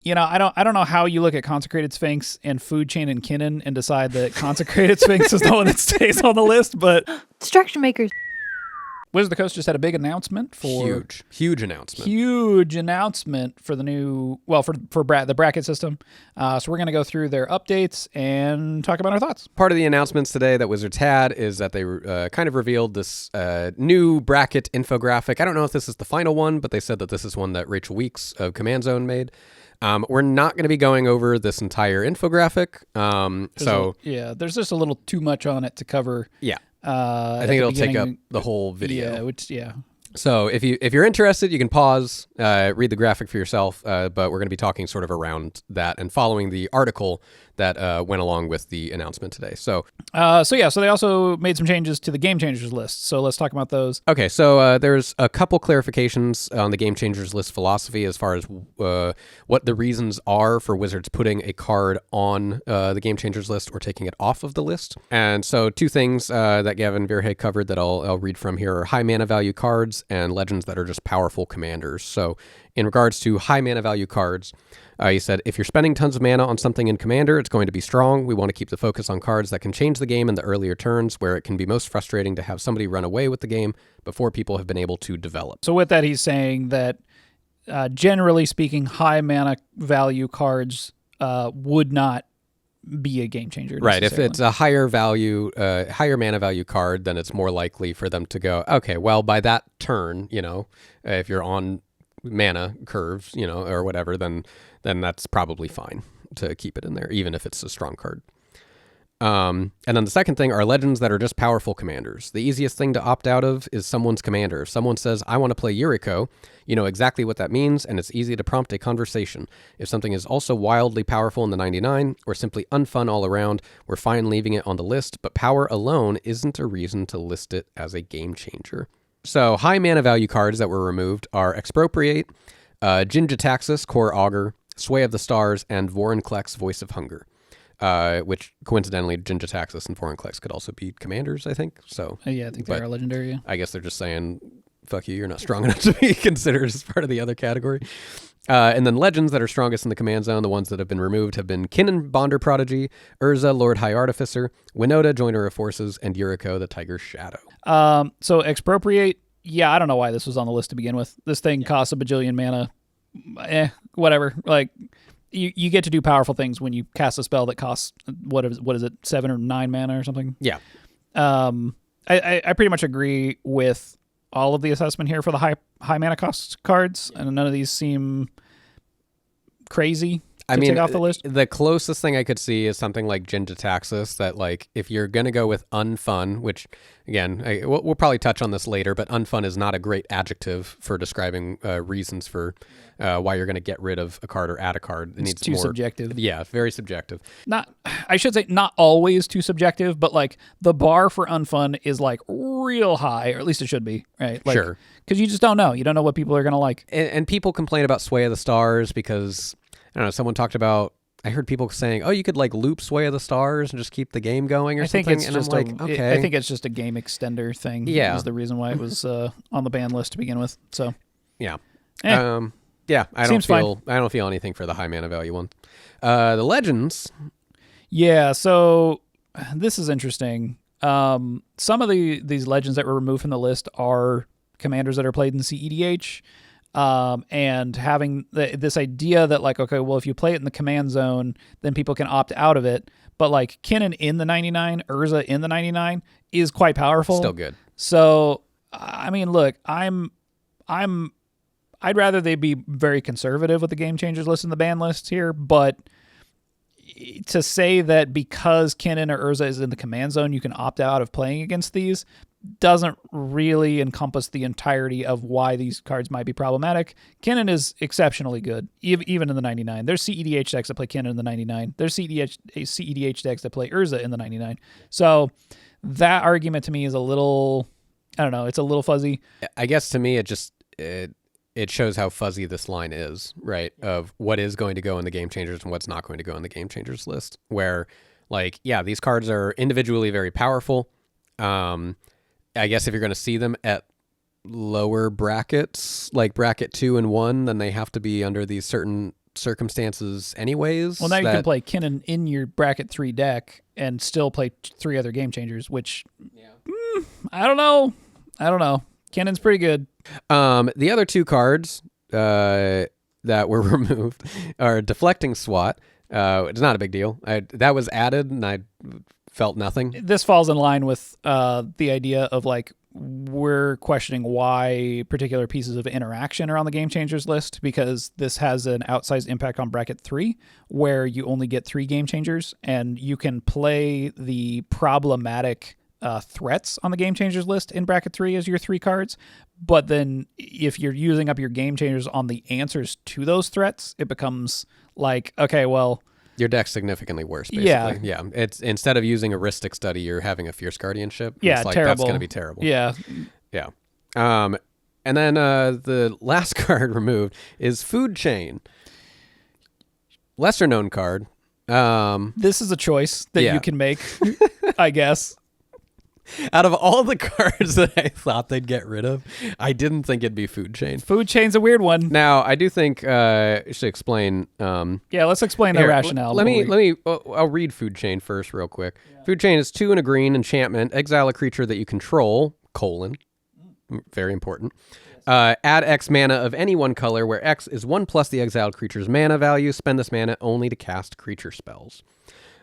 I don't know how you look at Consecrated Sphinx and Food Chain and Kinnan and decide that Consecrated Sphinx is the one that stays on the list, but Structure makers. Wizards of the Coast just had a big announcement for huge announcement. Huge announcement for the new the bracket system. So we're going to go through their updates and talk about our thoughts. Part of the announcements today that Wizards had is that they kind of revealed this new bracket infographic. I don't know if this is the final one, but they said that this is one that Rachel Weeks of Command Zone made. We're not going to be going over this entire infographic. There's just a little too much on it to cover. Yeah. I think it'll take up the whole video. So if you're interested, you can pause, read the graphic for yourself, but we're going to be talking sort of around that and following the article that went along with the announcement today. So they also made some changes to the Game Changers list. So let's talk about those. Okay, so there's a couple clarifications on the Game Changers list philosophy as far as what the reasons are for Wizards putting a card on the Game Changers list or taking it off of the list. And so two things that Gavin Valentine covered that I'll read from here are high mana value cards and legends that are just powerful commanders. So in regards to high mana value cards, he said, if you're spending tons of mana on something in Commander, it's going to be strong. We want to keep the focus on cards that can change the game in the earlier turns, where it can be most frustrating to have somebody run away with the game before people have been able to develop. So with that, he's saying that generally speaking, high mana value cards would not be a game changer. Right. If it's a higher mana value card, then it's more likely for them to go, okay, well, by that turn, if you're on mana curves, or whatever, then that's probably fine to keep it in there, even if it's a strong card. And then the second thing are legends that are just powerful commanders. The easiest thing to opt out of is someone's commander. If someone says, I want to play Yuriko, you know exactly what that means, and it's easy to prompt a conversation. If something is also wildly powerful in the 99, or simply unfun all around, we're fine leaving it on the list, but power alone isn't a reason to list it as a game changer. So high mana value cards that were removed are Expropriate, Jin-Gitaxias, Core Augur, Sway of the Stars, and Vorinclex, Voice of Hunger. Which coincidentally, Jin-Gitaxias and Vorinclex could also be commanders, I think. So I think they are legendary. Yeah. I guess they're just saying, fuck you, you're not strong enough to be considered as part of the other category. And then legends that are strongest in the command zone, the ones that have been removed, have been Kinnan, Bonder Prodigy, Urza, Lord High Artificer, Winota, Joiner of Forces, and Yuriko, the Tiger's Shadow. So Expropriate, I don't know why this was on the list to begin with. This thing costs a bajillion mana. Whatever. Like, you get to do powerful things when you cast a spell that costs, what is it, 7 or 9 mana or something? Yeah. I pretty much agree with all of the assessment here for the high mana cost cards, and none of these seem crazy to take off the list. The closest thing I could see is something like Jin-Gitaxias, that like if you're going to go with unfun, which again, we'll probably touch on this later, but unfun is not a great adjective for describing reasons for why you're going to get rid of a card or add a card. It's too subjective. Yeah, very subjective. I should say not always too subjective, but like the bar for unfun is like real high, or at least it should be, right? Like, sure. Because you just don't know. You don't know what people are going to like. And people complain about Sway of the Stars because, I don't know, someone talked about, I heard people saying, oh, you could like loop Sway of the Stars and just keep the game going or something. And I'm like, okay. I think it's just a game extender thing. Yeah. Is the reason why it was on the ban list to begin with. So yeah. Yeah, I don't feel anything for the high mana value one. The legends. Yeah, so this is interesting. Some of these legends that were removed from the list are commanders that are played in CEDH. And having this idea that like, okay, well, if you play it in the command zone, then people can opt out of it. But like Kinnan in the 99, Urza in the 99 is quite powerful. Still good. So, I mean, look, I'd rather they be very conservative with the game changers list and the ban lists here, but to say that because Kinnan or Urza is in the command zone, you can opt out of playing against these doesn't really encompass the entirety of why these cards might be problematic. Kinnan is exceptionally good, even in the 99. There's CEDH decks that play Kinnan in the 99. There's CEDH decks that play Urza in the 99. So that argument to me is a little, I don't know, it's a little fuzzy. I guess to me it shows how fuzzy this line is, right? Of what is going to go in the game changers and what's not going to go in the game changers list. Where, like, yeah, these cards are individually very powerful. I guess if you're going to see them at lower brackets, like bracket 2 and 1, then they have to be under these certain circumstances anyways. Well, now you can play Kinnan in your bracket 3 deck and still play 3 other game changers, which I don't know. Kinnan's pretty good. The other 2 cards that were removed are Deflecting Swat. It's not a big deal. That was added, and I felt nothing. This falls in line with the idea of like we're questioning why particular pieces of interaction are on the game changers list, because this has an outsized impact on bracket 3 where you only get 3 game changers, and you can play the problematic threats on the game changers list in bracket 3 as your 3 cards. But then if you're using up your game changers on the answers to those threats, it becomes like, okay, well, your deck's significantly worse, basically. Yeah. It's instead of using a Rhystic study, you're having a Fierce Guardianship. Yeah, it's like, terrible. That's going to be terrible. Yeah. Yeah. And then the last card removed is Food Chain. Lesser known card. This is a choice that you can make, I guess. Out of all the cards that I thought they'd get rid of, I didn't think it'd be Food Chain. Food Chain's a weird one. Now, I do think I should explain. Let's explain the rationale. I'll read Food Chain first real quick. Yeah. Food Chain is 2 and a green enchantment. Exile a creature that you control, very important. Add X mana of any one color, where X is 1 plus the exiled creature's mana value. Spend this mana only to cast creature spells.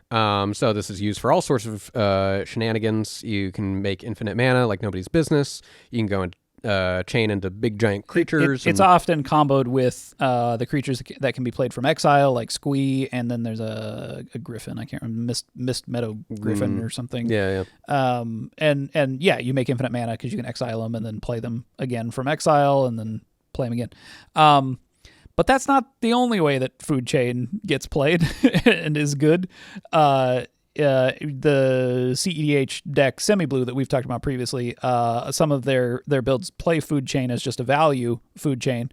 So this is used for all sorts of shenanigans. You can make infinite mana like nobody's business. You can go and chain into big giant creatures. It's often comboed with the creatures that can be played from exile, like Squee, and then there's a griffin. I can't remember, Mist Meadow Griffin or something. Yeah. And you make infinite mana because you can exile them and then play them again from exile and then play them again. But that's not the only way that Food Chain gets played and is good. The CEDH deck Semi-Blue that we've talked about previously, some of their builds play Food Chain as just a value Food Chain,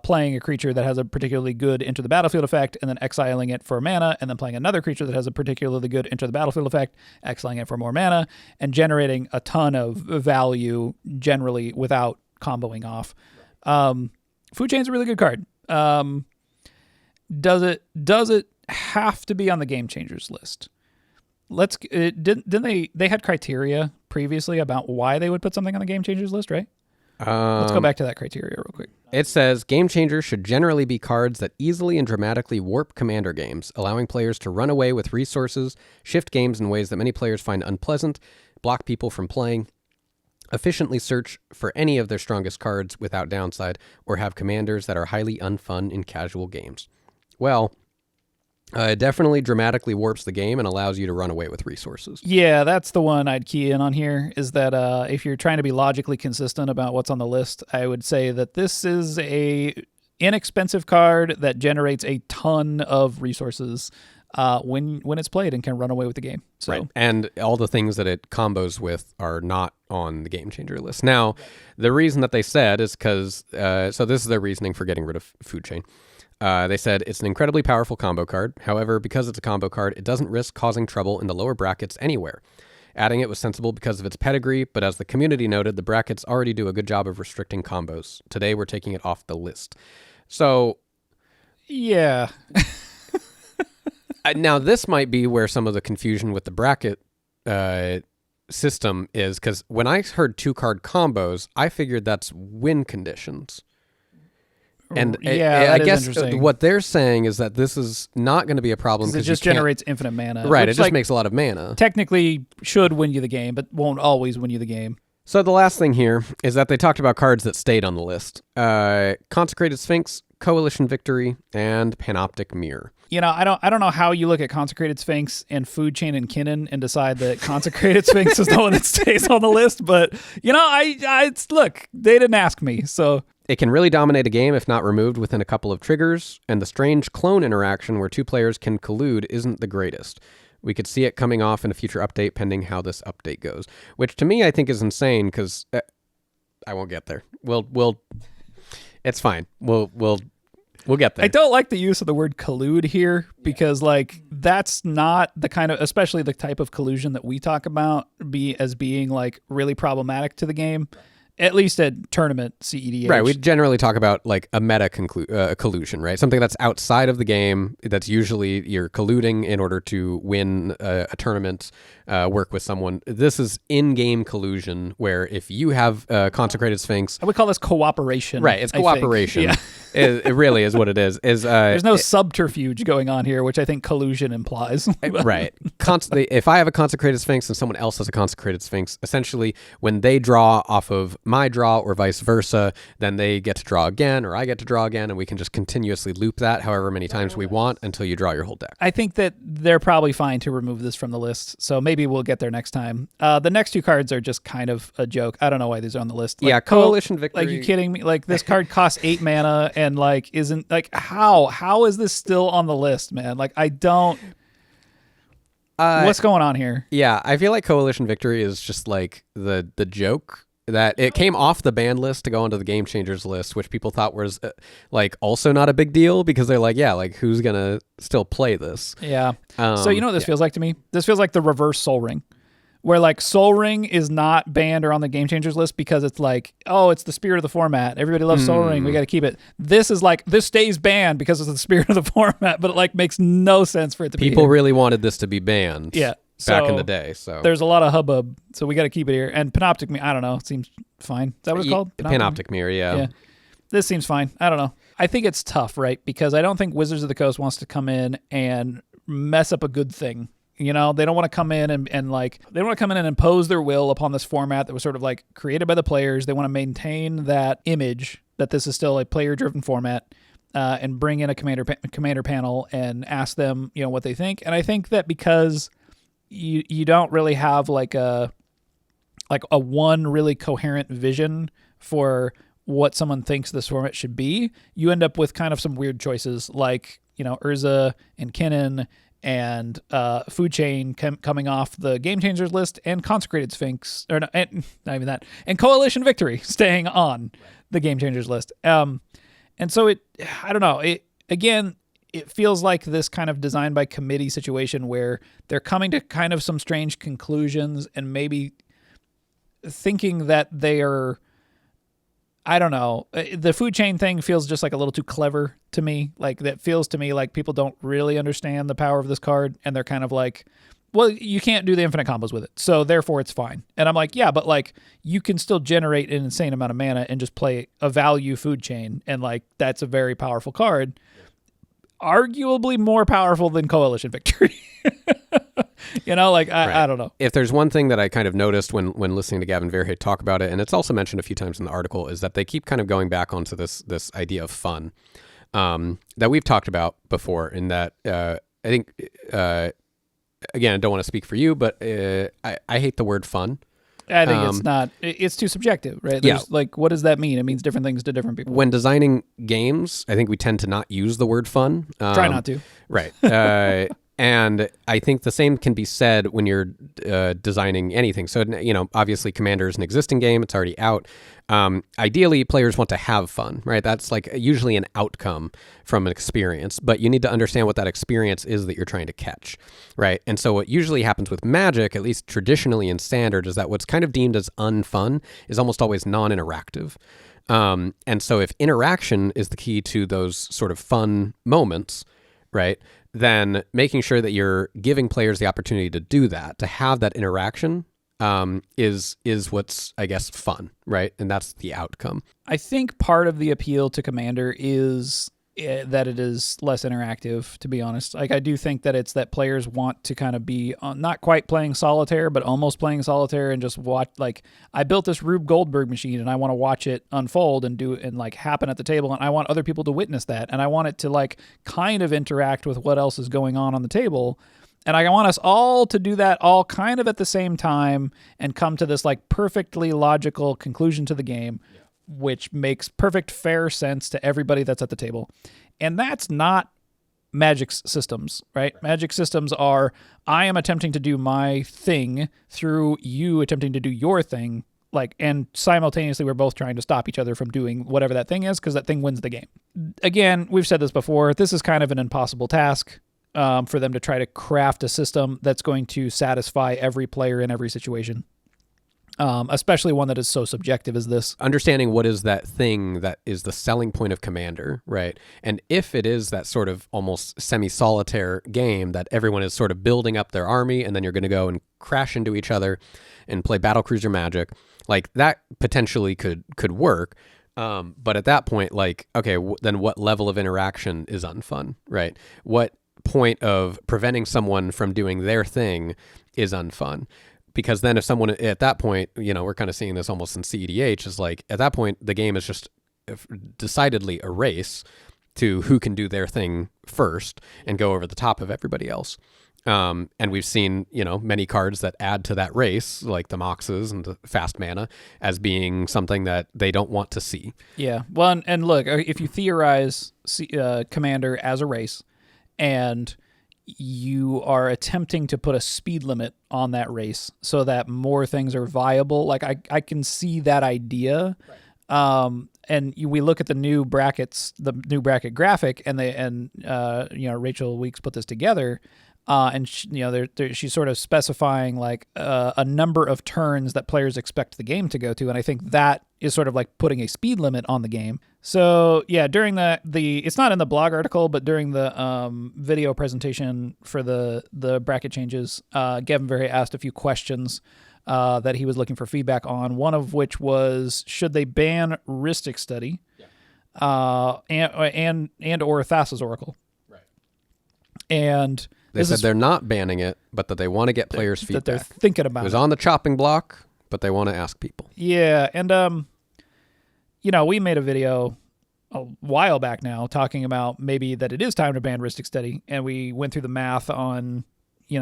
playing a creature that has a particularly good enter the battlefield effect and then exiling it for mana, and then playing another creature that has a particularly good enter the battlefield effect, exiling it for more mana, and generating a ton of value generally without comboing off. Food Chain's a really good card. Does it have to be on the game changers list? Didn't they had criteria previously about why they would put something on the game changers list, right? Let's go back to that criteria real quick. It says game changers should generally be cards that easily and dramatically warp commander games, allowing players to run away with resources, shift games in ways that many players find unpleasant, block people from playing, efficiently search for any of their strongest cards without downside, or have commanders that are highly unfun in casual games. Well, it definitely dramatically warps the game and allows you to run away with resources. Yeah, that's the one I'd key in on here, is that if you're trying to be logically consistent about what's on the list, I would say that this is a inexpensive card that generates a ton of resources when it's played and can run away with the game. So. Right. And all the things that it combos with are not on the game changer list. Now, the reason that they said is because, so this is their reasoning for getting rid of Food Chain. They said it's an incredibly powerful combo card. However, because it's a combo card, it doesn't risk causing trouble in the lower brackets anywhere. Adding it was sensible because of its pedigree, but as the community noted, the brackets already do a good job of restricting combos. Today, we're taking it off the list. So, yeah. Now, this might be where some of the confusion with the bracket system is, because when I heard 2-card combos, I figured that's win conditions. And I guess what they're saying is that this is not going to be a problem because it just generates infinite mana. Right, it just makes a lot of mana. Technically should win you the game, but won't always win you the game. So the last thing here is that they talked about cards that stayed on the list. Consecrated Sphinx, Coalition Victory, and Panoptic Mirror. You know, I don't know how you look at Consecrated Sphinx and Food Chain and Kinnan and decide that Consecrated Sphinx is the one that stays on the list, but you know, look, they didn't ask me, so. It can really dominate a game if not removed within a couple of triggers, and the strange clone interaction where 2 players can collude isn't the greatest. We could see it coming off in a future update pending how this update goes, which to me I think is insane because I won't get there. We'll it's fine. We'll get there. I don't like the use of the word collude here because like that's not the kind of, especially the type of collusion that we talk about as being like really problematic to the game. At least at tournament CEDH. Right. We generally talk about like a meta collusion, right? Something that's outside of the game. That's usually you're colluding in order to win a tournament, work with someone. This is in-game collusion, where if you have Consecrated Sphinx, I would call this cooperation. Right. It's cooperation. Yeah. It really is what it is. There's no subterfuge going on here, which I think collusion implies. Right. If I have a Consecrated Sphinx and someone else has a Consecrated Sphinx, essentially when they draw off of my draw or vice versa, then they get to draw again or I get to draw again, and we can just continuously loop that however many times we want until you draw your whole deck. I think that they're probably fine to remove this from the list, so maybe we'll get there next time. The next two cards are just kind of a joke. I don't know why these are on the list. Like, yeah, Coalition Victory. Like, you kidding me? Like, this card costs 8 mana and like isn't like how is this still on the list, man? Like, I don't. What's going on here? Yeah, I feel like Coalition Victory is just like the joke that it came off the banned list to go onto the Game Changers list, which people thought was like also not a big deal because they're like, yeah, like who's gonna still play this? Yeah. So you know what this feels like to me? This feels like the reverse Soul Ring, where like Soul Ring is not banned or on the Game Changers list because it's like, oh, it's the spirit of the format. Everybody loves Soul Ring. We got to keep it. This is like, this stays banned because it's the spirit of the format, but it like makes no sense for it to be. People really wanted this to be banned. Yeah. Back in the day, so there's a lot of hubbub, so we got to keep it here. And Panoptic Mirror, I don't know, it seems fine. Is that what it's called? Panoptic Mirror, yeah. This seems fine. I don't know. I think it's tough, right? Because I don't think Wizards of the Coast wants to come in and mess up a good thing. You know, they don't want to come in and like, they don't want to come in and impose their will upon this format that was sort of like created by the players. They want to maintain that image that this is still a player-driven format. And bring in a commander panel and ask them, you know, what they think. And I think that because you don't really have like a one really coherent vision for what someone thinks this format should be, you end up with kind of some weird choices like, you know, Urza and Kinnan and Food Chain coming off the Game Changers list, and Consecrated Sphinx, or not even that, and Coalition Victory staying on the Game Changers list. And so I don't know, it feels like this kind of design by committee situation where they're coming to kind of some strange conclusions and maybe thinking that they are, I don't know. The Food Chain thing feels just like a little too clever to me. Like, that feels to me like people don't really understand the power of this card, and they're kind of like, well, you can't do the infinite combos with it, so therefore it's fine. And I'm like, yeah, but like you can still generate an insane amount of mana and just play a value Food Chain, and like that's a very powerful card. Arguably more powerful than Coalition Victory. You know, like, I don't know. If there's one thing that I kind of noticed when listening to Gavin Valentine talk about it, and it's also mentioned a few times in the article, is that they keep kind of going back onto this idea of fun that we've talked about before, in that I think, again, I don't want to speak for you, but I hate the word fun. I think it's too subjective, right? There's, like, what does that mean? It means different things to different people. When designing games, I think we tend to not use the word fun. Try not to. Right. And I think the same can be said when you're designing anything. So, you know, obviously Commander is an existing game. It's already out. Ideally, players want to have fun, right? That's like usually an outcome from an experience, but you need to understand what that experience is that you're trying to catch, right? And so what usually happens with Magic, at least traditionally in Standard, is that what's kind of deemed as unfun is almost always non-interactive. And so if interaction is the key to those sort of fun moments, right, then making sure that you're giving players the opportunity to do that, to have that interaction, is what's, I guess, fun, right? And that's the outcome. I think part of the appeal to Commander is that it is less interactive, to be honest. Like, I do think that it's that players want to kind of be not quite playing solitaire, but almost playing solitaire, and just watch, like, I built this Rube Goldberg machine and I want to watch it unfold and do it and like happen at the table. And I want other people to witness that. And I want it to like kind of interact with what else is going on the table. And I want us all to do that all kind of at the same time and come to this like perfectly logical conclusion to the game, which makes perfect fair sense to everybody that's at the table. And that's not Magic's systems, right? Magic systems are, I am attempting to do my thing through you attempting to do your thing, like, and simultaneously we're both trying to stop each other from doing whatever that thing is, because that thing wins the game. Again, we've said this before, this is kind of an impossible task for them to try to craft a system that's going to satisfy every player in every situation. especially one that is so subjective as this. Understanding what is that thing that is the selling point of Commander, right? And if it is that sort of almost semi-solitaire game that everyone is sort of building up their army and then you're going to go and crash into each other and play Battlecruiser Magic, like that potentially could work. But at that point, like, okay, then what level of interaction is unfun, right? What point of preventing someone from doing their thing is unfun? Because then if someone at that point, we're kind of seeing this almost in CEDH, is like at that point, the game is just decidedly a race to who can do their thing first and go over the top of everybody else. And we've seen, many cards that add to that race, like the Moxes and the fast mana, as being something that they don't want to see. Yeah. Well, and look, if you theorize Commander as a race and you are attempting to put a speed limit on that race so that more things are viable, like I can see that idea. Right. We look at the new brackets, the new bracket graphic, and Rachel Weeks put this together. And she's sort of specifying like a number of turns that players expect the game to go to, and I think that is sort of like putting a speed limit on the game. So yeah, during the it's not in the blog article, but during the video presentation for the bracket changes, Gavin Valentine asked a few questions that he was looking for feedback on. One of which was, should they ban Rhystic Study, and or Thassa's Oracle? Right. And they said they're not banning it, but that they want to get players' feedback. That they're thinking about it. It was on the chopping block, but they want to ask people. Yeah, and we made a video a while back now talking about maybe that it is time to ban Rhystic Study, and we went through the math on,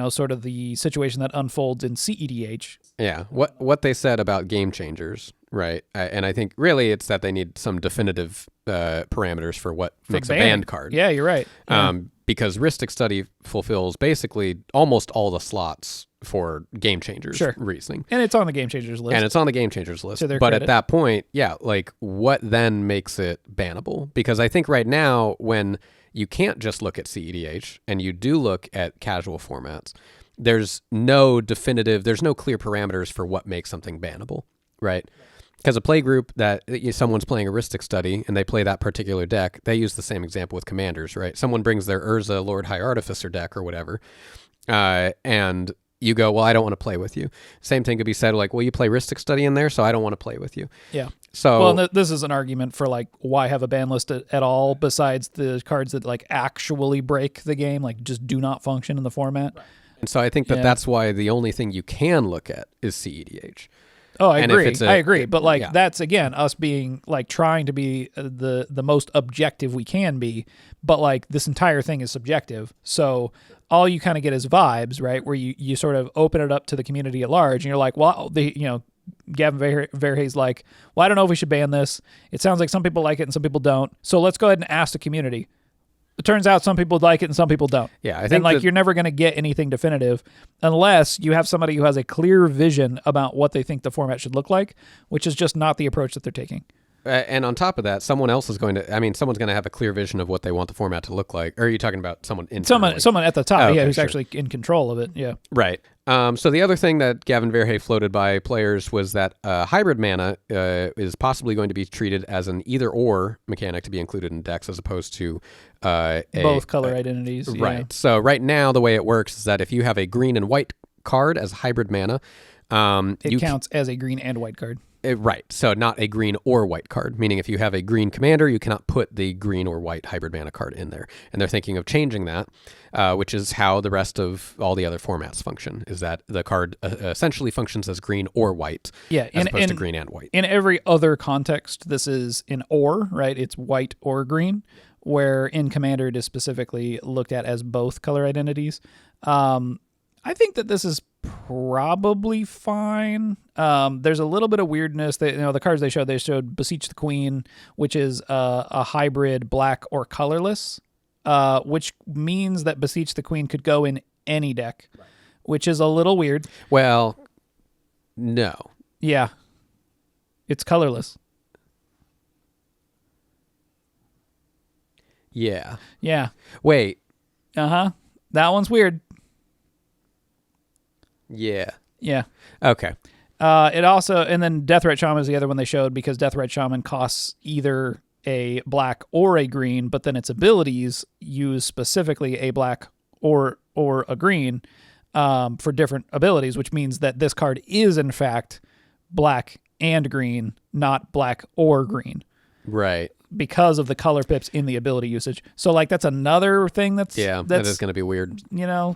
sort of the situation that unfolds in CEDH. Yeah, what they said about game changers, right? And I think really it's that they need some definitive parameters for what makes a banned card. Yeah, you're right. Yeah. Because Rhystic Study fulfills basically almost all the slots for game changers reasoning. And it's on the game changers list. But credit. At that point, yeah, like what then makes it bannable? Because I think right now when you can't just look at CEDH and you do look at casual formats, there's no clear parameters for what makes something bannable, right? Because a play group that someone's playing a Rhystic Study and they play that particular deck, they use the same example with commanders, right? Someone brings their Urza Lord High Artificer deck or whatever, and you go, well, I don't want to play with you. Same thing could be said, like, well, you play Rhystic Study in there, so I don't want to play with you. Yeah. So, well, this is an argument for, like, why have a ban list at all besides the cards that, like, actually break the game, like, just do not function in the format. Right. And so I think that's why the only thing you can look at is CEDH. Oh, I agree. But like that's again us being like trying to be the most objective we can be, but like this entire thing is subjective. So all you kind of get is vibes, right? Where you sort of open it up to the community at large, and you're like, well, Gavin Valentine's like, well, I don't know if we should ban this. It sounds like some people like it and some people don't. So let's go ahead and ask the community. It turns out some people like it and some people don't. Yeah, I think you're never going to get anything definitive unless you have somebody who has a clear vision about what they think the format should look like, which is just not the approach that they're taking. And on top of that, someone else is going to, someone's going to have a clear vision of what they want the format to look like. Or are you talking about someone internally? Someone at the top, who's actually in control of it, yeah. Right. So the other thing that Gavin Valentine floated by players was that hybrid mana is possibly going to be treated as an either-or mechanic to be included in decks as opposed to both color identities. Right. Yeah. So right now, the way it works is that if you have a green and white card as hybrid mana, it counts as a green and white card. Right. So not a green or white card, meaning if you have a green commander, you cannot put the green or white hybrid mana card in there. And they're thinking of changing that, which is how the rest of all the other formats function, is that the card essentially functions as green or white, as opposed to green and white. In every other context, this is an or, right? It's white or green, where in Commander it is specifically looked at as both color identities. I think that this is probably fine. There's a little bit of weirdness. The cards they showed Beseech the Queen, which is a hybrid black or colorless, which means that Beseech the Queen could go in any deck, which is a little weird. Well, no. Yeah. It's colorless. Yeah. Yeah. Wait. Uh-huh. That one's weird. Yeah. Yeah. Okay. It also, and then Death Rat Shaman is the other one they showed, because Death Rat Shaman costs either a black or a green, but then its abilities use specifically a black or a green for different abilities, which means that this card is in fact black and green, not black or green. Right. Because of the color pips in the ability usage. So like that's another thing that is going to be weird.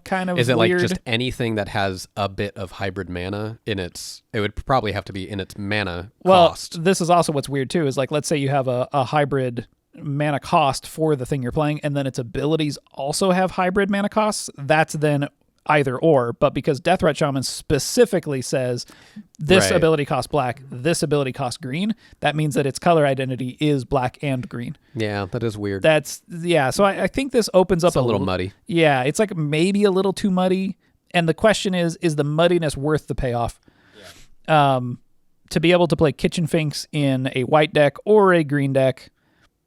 Kind of Is it weird. like just anything that has a bit of hybrid mana in its, it would probably have to be in its mana cost. Well, this is also what's weird too, is like, let's say you have a hybrid mana cost for the thing you're playing, and then its abilities also have hybrid mana costs. That's then either or, but because Death Rat Shaman specifically says this ability costs black, this ability costs green, that means that its color identity is black and green. Yeah, that is weird. So I think this opens up a little muddy. Yeah, it's like maybe a little too muddy, and the question is the muddiness worth the payoff? Yeah. To be able to play Kitchen Finks in a white deck or a green deck,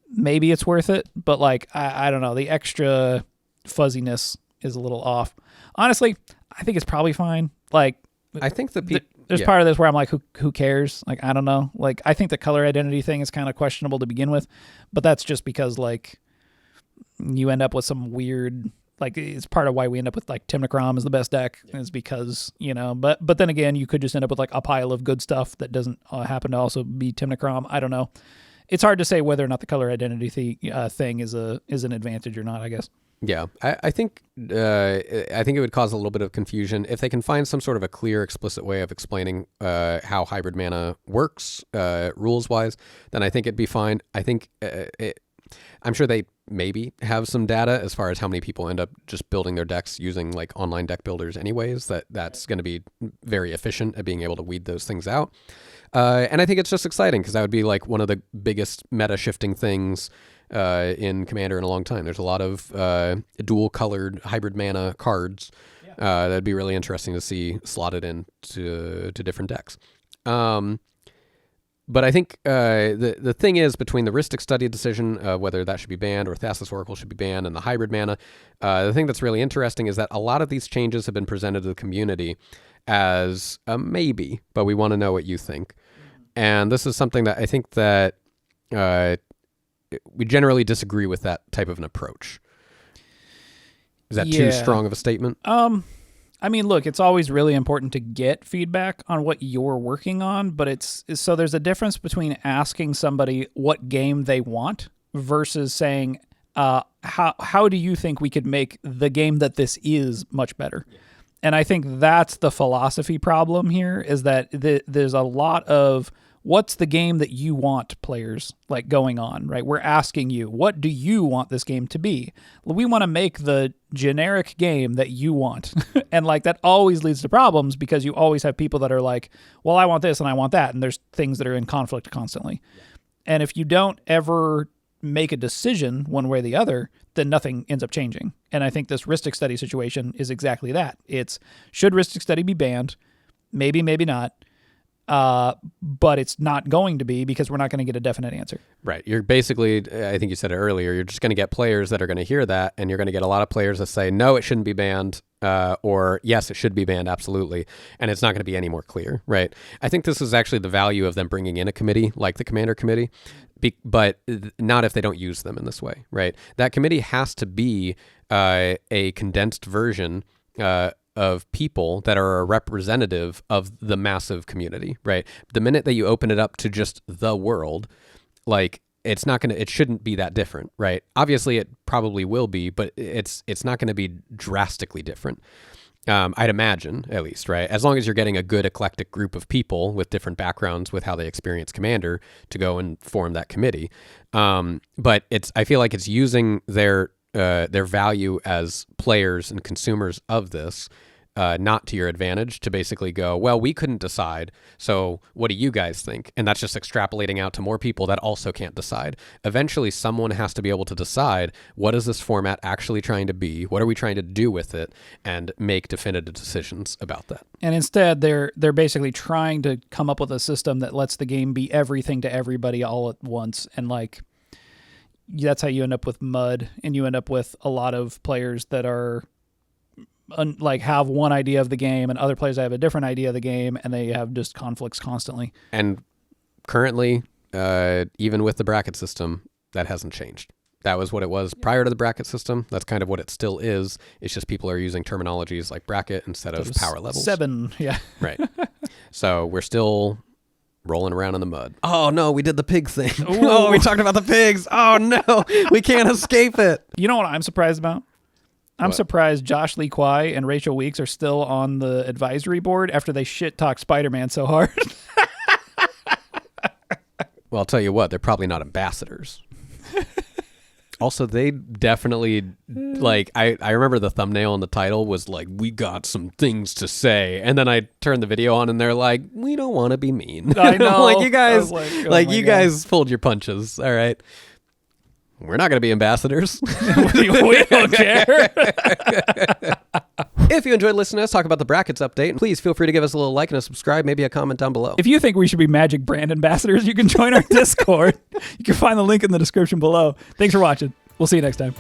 maybe it's worth it, but like I don't know, the extra fuzziness is a little off. Honestly, I think it's probably fine. Like, I think there's part of this where I'm like, who cares? Like, I don't know. Like, I think the color identity thing is kind of questionable to begin with, but that's just because like you end up with some weird, like it's part of why we end up with like Timnacrom is the best deck is because, but then again, you could just end up with like a pile of good stuff that doesn't happen to also be Timnacrom. I don't know. It's hard to say whether or not the color identity thing is an advantage or not, I guess. Yeah, I think it would cause a little bit of confusion if they can find some sort of a clear, explicit way of explaining how hybrid mana works rules-wise. Then I think it'd be fine. I think I'm sure they maybe have some data as far as how many people end up just building their decks using like online deck builders anyways. That's going to be very efficient at being able to weed those things out. And I think it's just exciting because that would be like one of the biggest meta shifting things in Commander in a long time. There's a lot of dual colored hybrid mana cards. That'd be really interesting to see slotted into different decks. But I think the thing is, between the Rhystic study decision, whether that should be banned or Thassa's Oracle should be banned, and the hybrid mana, the thing that's really interesting is that a lot of these changes have been presented to the community as a maybe, but we want to know what you think. And this is something that I think that we generally disagree with that type of an approach. Is that too strong of a statement? I mean, look, it's always really important to get feedback on what you're working on, but so there's a difference between asking somebody what game they want versus saying, how do you think we could make the game that this is much better? Yeah. And I think that's the philosophy problem here, is that there's a lot of what's the game that you want players like going on, right? We're asking you, what do you want this game to be? We want to make the generic game that you want. And like that always leads to problems because you always have people that are like, well, I want this and I want that. And there's things that are in conflict constantly. Yeah. And if you don't ever make a decision one way or the other, then nothing ends up changing. And I think this Rhystic study situation is exactly that. It's, should Rhystic study be banned? Maybe, maybe not. But it's not going to be because we're not going to get a definite answer. Right. You're basically, I think you said it earlier, you're just going to get players that are going to hear that, and you're going to get a lot of players that say, no, it shouldn't be banned, or yes, it should be banned, absolutely. And it's not going to be any more clear, right? I think this is actually the value of them bringing in a committee like the Commander Committee, but not if they don't use them in this way, right? That committee has to be a condensed version of people that are a representative of the massive community, right? The minute that you open it up to just the world, like it shouldn't be that different, right? Obviously it probably will be, but it's not going to be drastically different. I'd imagine, at least, right? As long as you're getting a good eclectic group of people with different backgrounds with how they experience Commander to go and form that committee. But I feel like it's using their value as players and consumers of this, not to your advantage, to basically go, well, we couldn't decide, so what do you guys think? And that's just extrapolating out to more people that also can't decide. Eventually, someone has to be able to decide, what is this format actually trying to be? What are we trying to do with it? And make definitive decisions about that. And instead, they're basically trying to come up with a system that lets the game be everything to everybody all at once. And like, that's how you end up with mud, and you end up with a lot of players that are like have one idea of the game and other players have a different idea of the game, and they have just conflicts constantly. And currently, even with the bracket system, that hasn't changed. That was what it was prior to the bracket system. That's kind of what it still is. It's just people are using terminologies like bracket instead of power levels. 7, yeah. Right. So we're still rolling around in the mud. Oh, no, we did the pig thing. Oh, we talked about the pigs. Oh, no, we can't escape it. You know what I'm surprised about? I'm surprised Josh Lee Kwai and Rachel Weeks are still on the advisory board after they shit-talk Spider-Man so hard. Well, I'll tell you what, they're probably not ambassadors. Also, they definitely, like, I remember the thumbnail and the title was like, we got some things to say. And then I turned the video on and they're like, we don't want to be mean. I know. Like, you guys, you guys pulled your punches. All right. We're not going to be ambassadors. We don't care. If you enjoyed listening to us talk about the brackets update, please feel free to give us a little like and a subscribe, maybe a comment down below. If you think we should be Magic brand ambassadors, you can join our Discord. You can find the link in the description below. Thanks for watching. We'll see you next time.